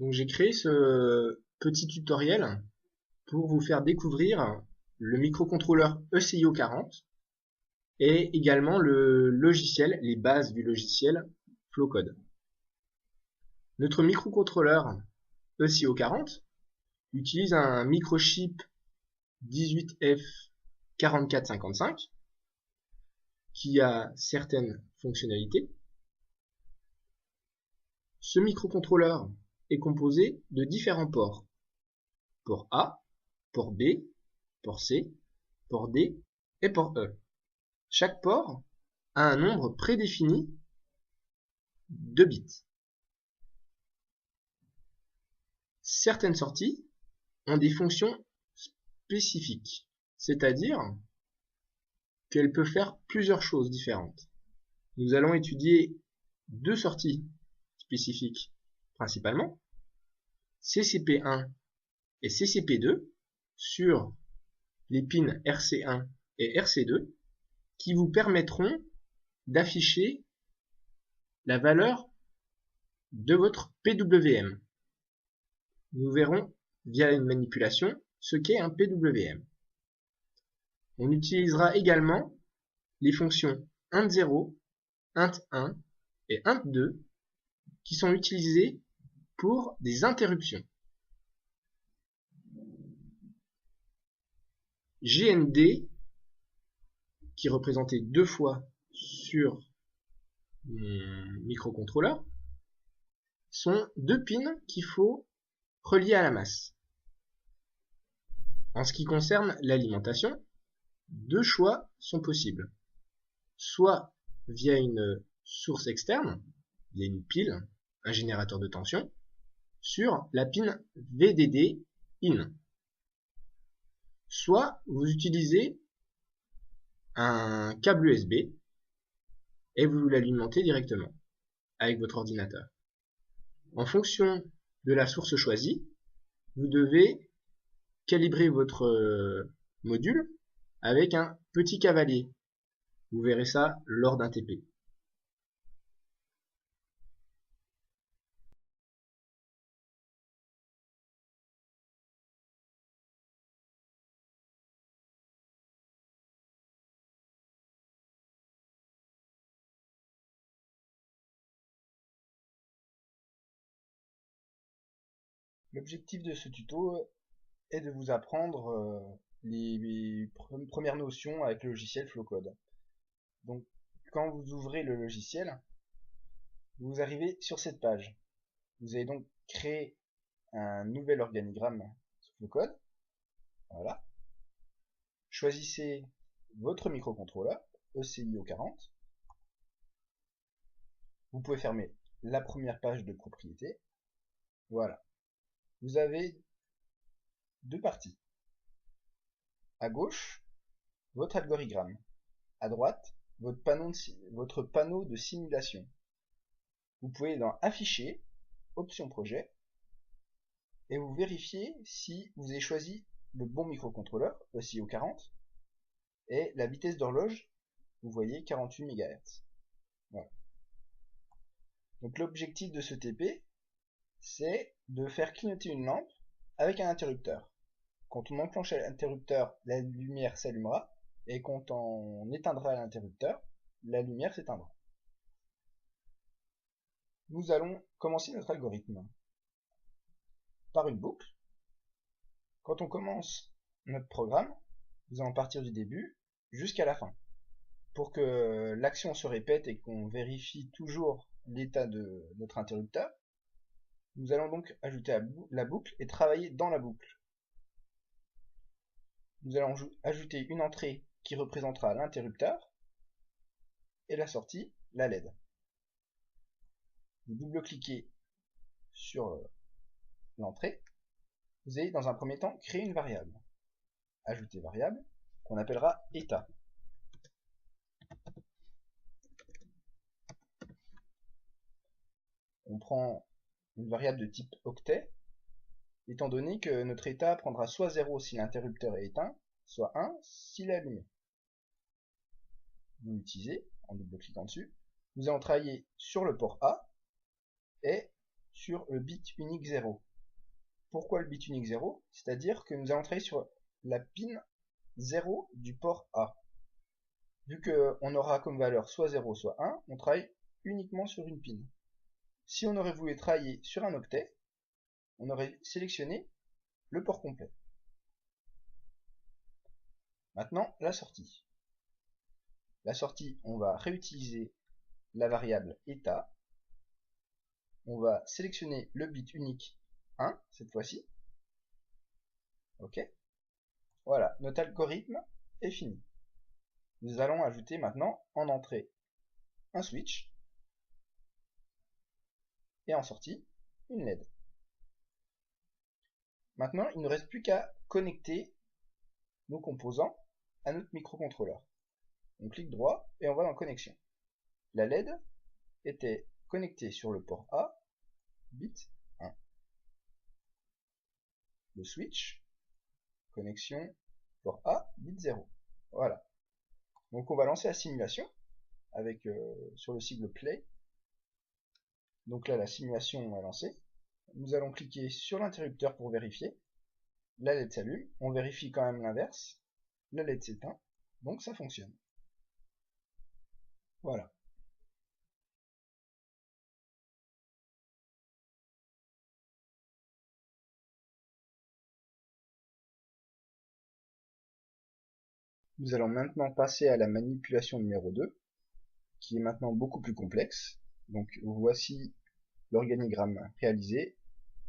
Donc j'ai créé ce petit tutoriel pour vous faire découvrir le microcontrôleur ECIO 40 et également le logiciel, les bases du logiciel Flowcode. Notre microcontrôleur ECIO 40 utilise un microchip 18F4455 qui a certaines fonctionnalités. Ce microcontrôleur est composé de différents ports. Port A, port B, port C, port D et port E. Chaque port a un nombre prédéfini de bits. Certaines sorties ont des fonctions spécifiques, c'est-à-dire qu'elles peuvent faire plusieurs choses différentes. Nous allons étudier deux sorties spécifiques principalement, CCP1 et CCP2 sur les pins RC1 et RC2 qui vous permettront d'afficher la valeur de votre PWM. Nous verrons via une manipulation ce qu'est un PWM. On utilisera également les fonctions int0, int1 et int2 qui sont utilisées pour des interruptions. GND, qui est représenté deux fois sur mon microcontrôleur, sont deux pins qu'il faut relier à la masse. En ce qui concerne l'alimentation, deux choix sont possibles. Soit via une source externe, via une pile, un générateur de tension, sur la pin VDD in. Soit vous utilisez un câble USB et vous l'alimentez directement avec votre ordinateur. En fonction de la source choisie, vous devez calibrer votre module avec un petit cavalier. Vous verrez ça lors d'un TP. L'objectif de ce tuto est de vous apprendre les premières notions avec le logiciel Flowcode. Donc, quand vous ouvrez le logiciel, vous arrivez sur cette page. Vous allez donc créer un nouvel organigramme sous Flowcode. Voilà. Choisissez votre microcontrôleur, ECIO 40. Vous pouvez fermer la première page de propriété. Voilà. Vous avez deux parties. À gauche, votre algorithme. À droite, votre panneau de simulation. Vous pouvez dans Afficher, Options projet, et vous vérifiez si vous avez choisi le bon microcontrôleur, ECIO 40, et la vitesse d'horloge, vous voyez 48 MHz. Voilà. Donc l'objectif de ce TP, c'est de faire clignoter une lampe avec un interrupteur. Quand on enclenche l'interrupteur, la lumière s'allumera, et quand on éteindra l'interrupteur, la lumière s'éteindra. Nous allons commencer notre algorithme par une boucle. Quand on commence notre programme, nous allons partir du début jusqu'à la fin. Pour que l'action se répète et qu'on vérifie toujours l'état de notre interrupteur, nous allons donc ajouter la boucle et travailler dans la boucle. Nous allons ajouter une entrée qui représentera l'interrupteur et la sortie, la LED. Vous double-cliquez sur l'entrée. Vous allez dans un premier temps créer une variable. Ajouter variable qu'on appellera état. On prend une variable de type octet, étant donné que notre état prendra soit 0 si l'interrupteur est éteint, soit 1 s'il est allumé. Vous l'utilisez en double-cliquant dessus. Nous allons travailler sur le port A et sur le bit unique 0. Pourquoi le bit unique 0? C'est-à-dire que nous allons travailler sur la pin 0 du port A. Vu qu'on aura comme valeur soit 0 soit 1, on travaille uniquement sur une pin. Si on aurait voulu travailler sur un octet, on aurait sélectionné le port complet. Maintenant, la sortie. La sortie, on va réutiliser la variable état. On va sélectionner le bit unique 1 cette fois-ci. Ok. Voilà, notre algorithme est fini. Nous allons ajouter maintenant en entrée un switch et en sortie une LED. Maintenant, il ne reste plus qu'à connecter nos composants à notre microcontrôleur. On clique droit et on va dans connexion. La LED était connectée sur le port A, bit 1. Le switch, connexion port A, bit 0. Voilà. Donc on va lancer la simulation avec sur le sigle play. Donc là la simulation est lancée. Nous allons cliquer sur l'interrupteur pour vérifier. La LED s'allume. On vérifie quand même l'inverse. La LED s'éteint. Donc ça fonctionne. Voilà. Nous allons maintenant passer à la manipulation numéro 2, qui est maintenant beaucoup plus complexe. Donc voici l'organigramme réalisé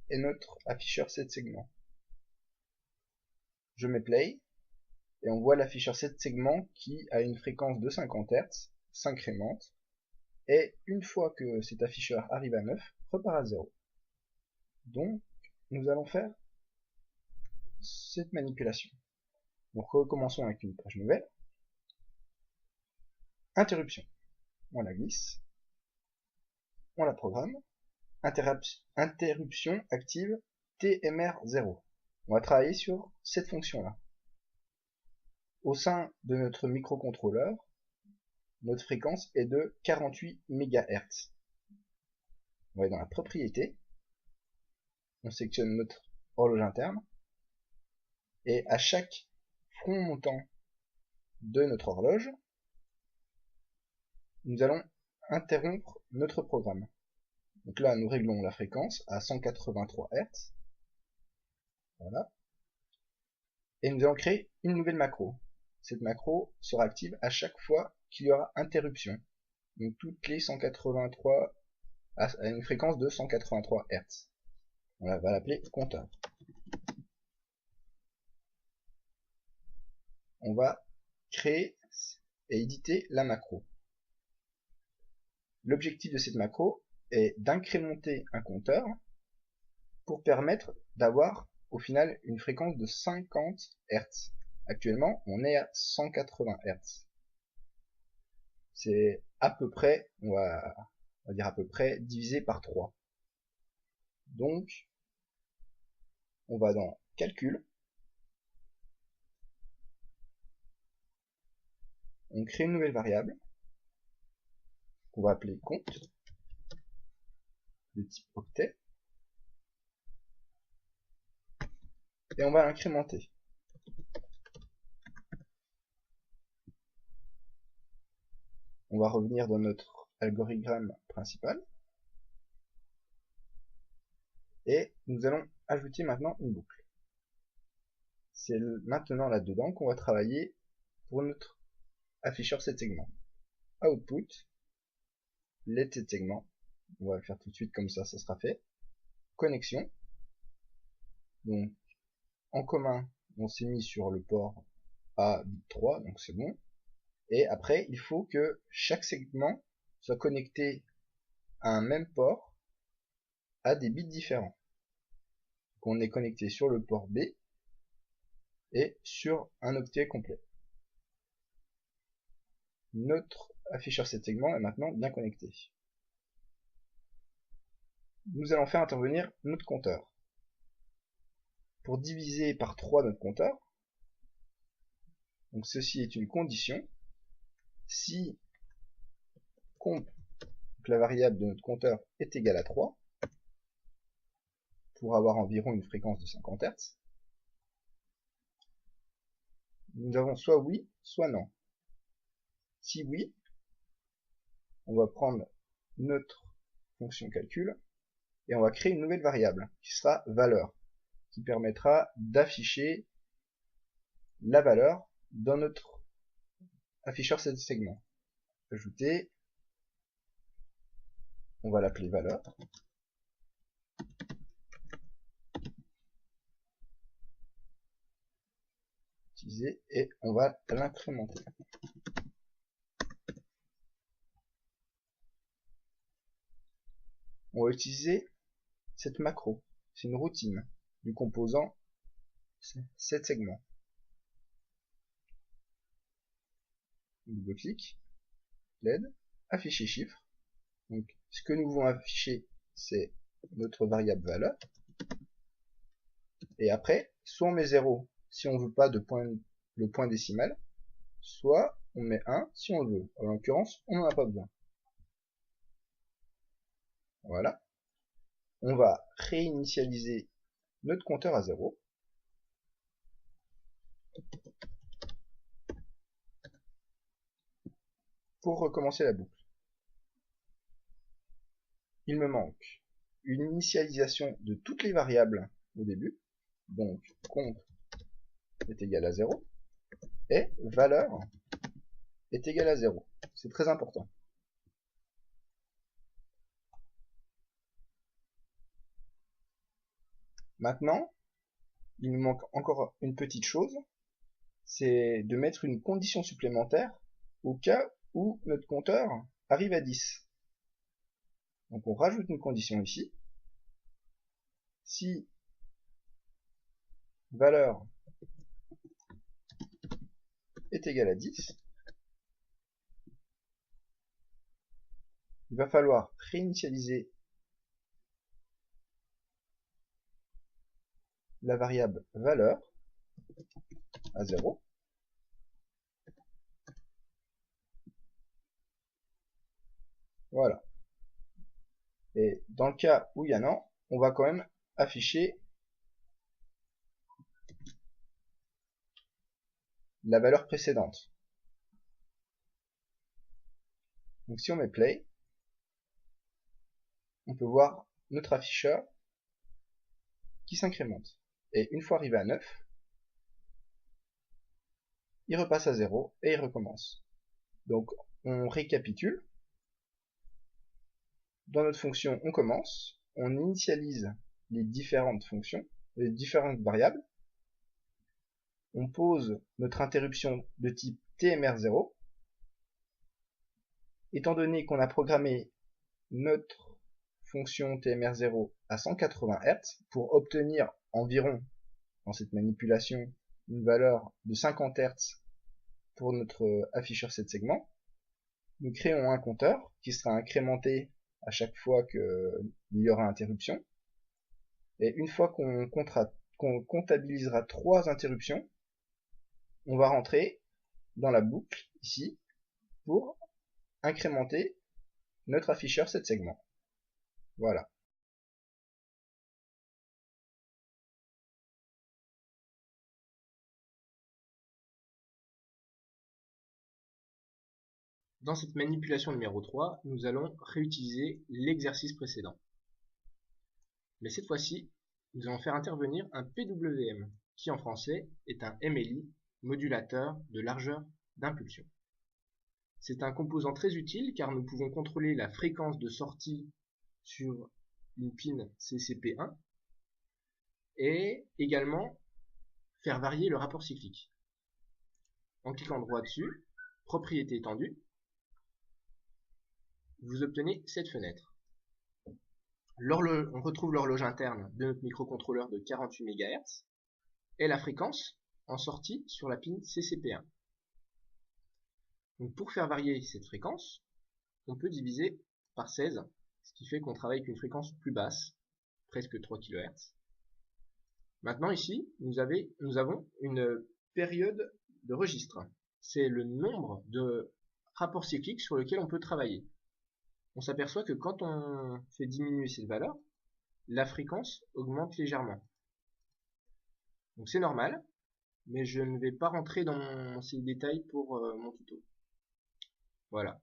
et notre afficheur 7 segments. Je mets play et on voit l'afficheur 7 segments qui a une fréquence de 50 Hz, s'incrémente, et une fois que cet afficheur arrive à 9, repart à 0. Donc nous allons faire cette manipulation. Donc recommençons avec une page nouvelle. Interruption. On la glisse. On la programme. Interruption active TMR0. On va travailler sur cette fonction-là. Au sein de notre microcontrôleur, notre fréquence est de 48 MHz. On va aller dans la propriété. On sélectionne notre horloge interne. Et à chaque front montant de notre horloge, nous allons interrompre notre programme. Donc là, nous réglons la fréquence à 183 Hz. Voilà. Et nous allons créer une nouvelle macro. Cette macro sera active à chaque fois qu'il y aura interruption. Donc toutes les 183 à une fréquence de 183 Hz. On va l'appeler compteur. On va créer et éditer la macro. L'objectif de cette macro est d'incrémenter un compteur pour permettre d'avoir au final une fréquence de 50 Hz. Actuellement, on est à 180 Hz. C'est à peu près, on va dire à peu près, divisé par 3. Donc, on va dans Calcul. On crée une nouvelle variable qu'on va appeler compte de type octet. Et on va l'incrémenter. On va revenir dans notre algorithme principal. Et nous allons ajouter maintenant une boucle. C'est maintenant là-dedans qu'on va travailler pour notre afficheur 7 segments. Output, let 7 segments. On va le faire tout de suite comme ça sera fait. Connexion. Donc, en commun, on s'est mis sur le port A bit 3, donc c'est bon. Et après, il faut que chaque segment soit connecté à un même port à des bits différents. Donc on est connecté sur le port B et sur un octet complet. Notre afficheur 7 segments est maintenant bien connecté. Nous allons faire intervenir notre compteur. Pour diviser par 3 notre compteur, donc ceci est une condition. Si comp, donc la variable de notre compteur, est égale à 3, pour avoir environ une fréquence de 50 Hz. Nous avons soit oui, soit non. Si oui, on va prendre notre fonction calcul et on va créer une nouvelle variable qui sera valeur, qui permettra d'afficher la valeur dans notre afficheur segment. Ajouter, on va l'appeler valeur. Utiliser et on va l'incrémenter. On va utiliser cette macro. C'est une routine du composant 7 segments. Double-clic, LED, afficher chiffre. Donc, ce que nous voulons afficher, c'est notre variable valeur. Et après, soit on met 0 si on veut pas de le point décimal, soit on met 1 si on veut. En l'occurrence, on n'en a pas besoin. Voilà. On va réinitialiser notre compteur à 0. Pour recommencer la boucle. Il me manque une initialisation de toutes les variables au début. Donc, compte est égal à 0. Et valeur est égal à 0. C'est très important. Maintenant, il nous manque encore une petite chose, c'est de mettre une condition supplémentaire au cas où notre compteur arrive à 10. Donc on rajoute une condition ici. Si valeur est égale à 10, il va falloir réinitialiser la variable valeur à 0. Voilà. Et dans le cas où il y a non, on va quand même afficher la valeur précédente. Donc si on met play, on peut voir notre afficheur qui s'incrémente. Et une fois arrivé à 9, il repasse à 0 et il recommence. Donc on récapitule. Dans notre fonction, on commence, on initialise les différentes fonctions, les différentes variables. On pose notre interruption de type TMR0. Étant donné qu'on a programmé notre fonction TMR0 à 180 Hz pour obtenir environ, dans cette manipulation, une valeur de 50 Hz pour notre afficheur 7 segments, nous créons un compteur qui sera incrémenté à chaque fois qu'il y aura interruption. Et une fois qu'on comptabilisera 3 interruptions, on va rentrer dans la boucle ici pour incrémenter notre afficheur 7 segments. Voilà. Dans cette manipulation numéro 3, nous allons réutiliser l'exercice précédent. Mais cette fois-ci, nous allons faire intervenir un PWM, qui en français est un MLI, modulateur de largeur d'impulsion. C'est un composant très utile car nous pouvons contrôler la fréquence de sortie sur une pin CCP1 et également faire varier le rapport cyclique. En cliquant droit dessus, propriété étendue, vous obtenez cette fenêtre. On retrouve l'horloge interne de notre microcontrôleur de 48 MHz et la fréquence en sortie sur la pin CCP1. Donc pour faire varier cette fréquence, on peut diviser par 16, ce qui fait qu'on travaille avec une fréquence plus basse, presque 3 kHz. Maintenant ici, nous avons une période de registre. C'est le nombre de rapports cycliques sur lequel on peut travailler. On s'aperçoit que quand on fait diminuer cette valeur, la fréquence augmente légèrement. Donc c'est normal, mais je ne vais pas rentrer dans ces détails pour mon tuto. Voilà.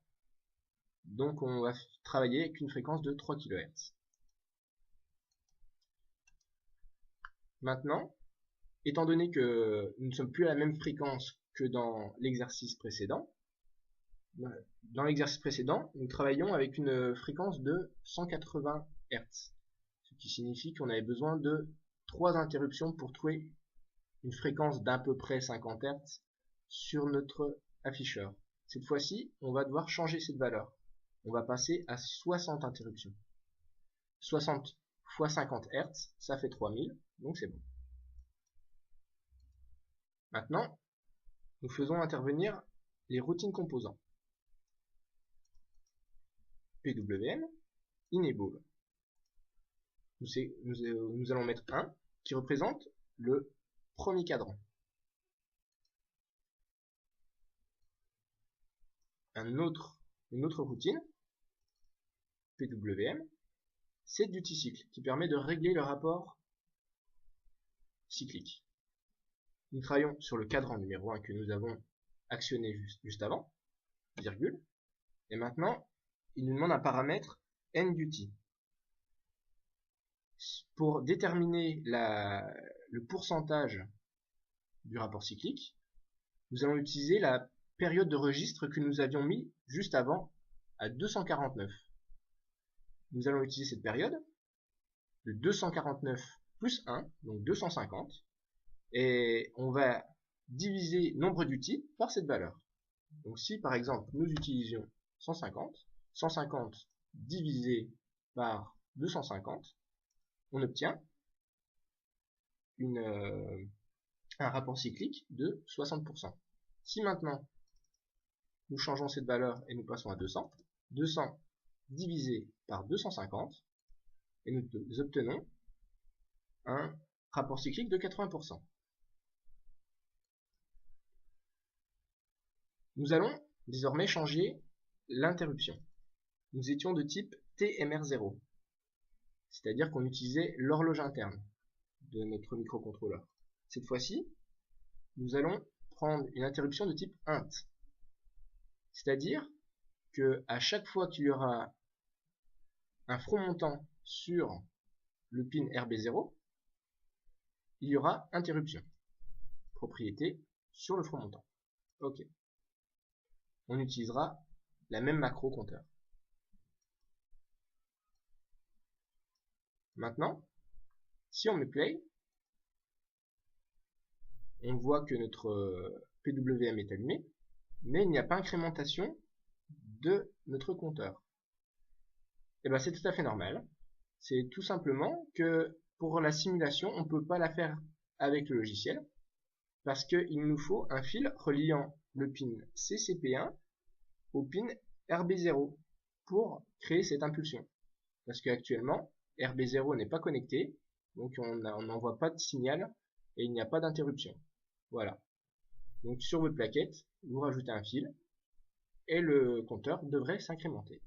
Donc on va travailler avec une fréquence de 3 kHz. Maintenant, étant donné que nous ne sommes plus à la même fréquence que dans l'exercice précédent, nous travaillons avec une fréquence de 180 Hz, ce qui signifie qu'on avait besoin de 3 interruptions pour trouver une fréquence d'à peu près 50 Hz sur notre afficheur. Cette fois-ci, on va devoir changer cette valeur. On va passer à 60 interruptions. 60 fois 50 Hz, ça fait 3000, donc c'est bon. Maintenant, nous faisons intervenir les routines composants. PWM, enable. Nous allons mettre 1 qui représente le premier cadran. Une autre routine, PWM, c'est duty cycle qui permet de régler le rapport cyclique. Nous travaillons sur le cadran numéro 1 que nous avons actionné juste avant, virgule, et maintenant il nous demande un paramètre nDuty. Pour déterminer le pourcentage du rapport cyclique, nous allons utiliser la période de registre que nous avions mis juste avant à 249. Nous allons utiliser cette période de 249 plus 1, donc 250, et on va diviser nombre d'UTI par cette valeur. Donc si par exemple nous utilisions 150, 150 divisé par 250, on obtient un rapport cyclique de 60%. Si maintenant nous changeons cette valeur et nous passons à 200, 200 divisé par 250, et nous obtenons un rapport cyclique de 80%. Nous allons désormais changer l'interruption. Nous étions de type TMR0, c'est-à-dire qu'on utilisait l'horloge interne de notre microcontrôleur. Cette fois-ci, nous allons prendre une interruption de type int, c'est-à-dire que à chaque fois qu'il y aura un front montant sur le pin RB0, il y aura interruption. Propriété sur le front montant. Ok. On utilisera la même macro compteur. Maintenant, si on met play, on voit que notre PWM est allumé, mais il n'y a pas incrémentation de notre compteur. Et bien c'est tout à fait normal. C'est tout simplement que pour la simulation, on ne peut pas la faire avec le logiciel, parce qu'il nous faut un fil reliant le pin CCP1 au pin RB0 pour créer cette impulsion. Parce qu'actuellement, RB0 n'est pas connecté, donc on n'envoie pas de signal et il n'y a pas d'interruption. Voilà. Donc sur votre plaquette, vous rajoutez un fil et le compteur devrait s'incrémenter.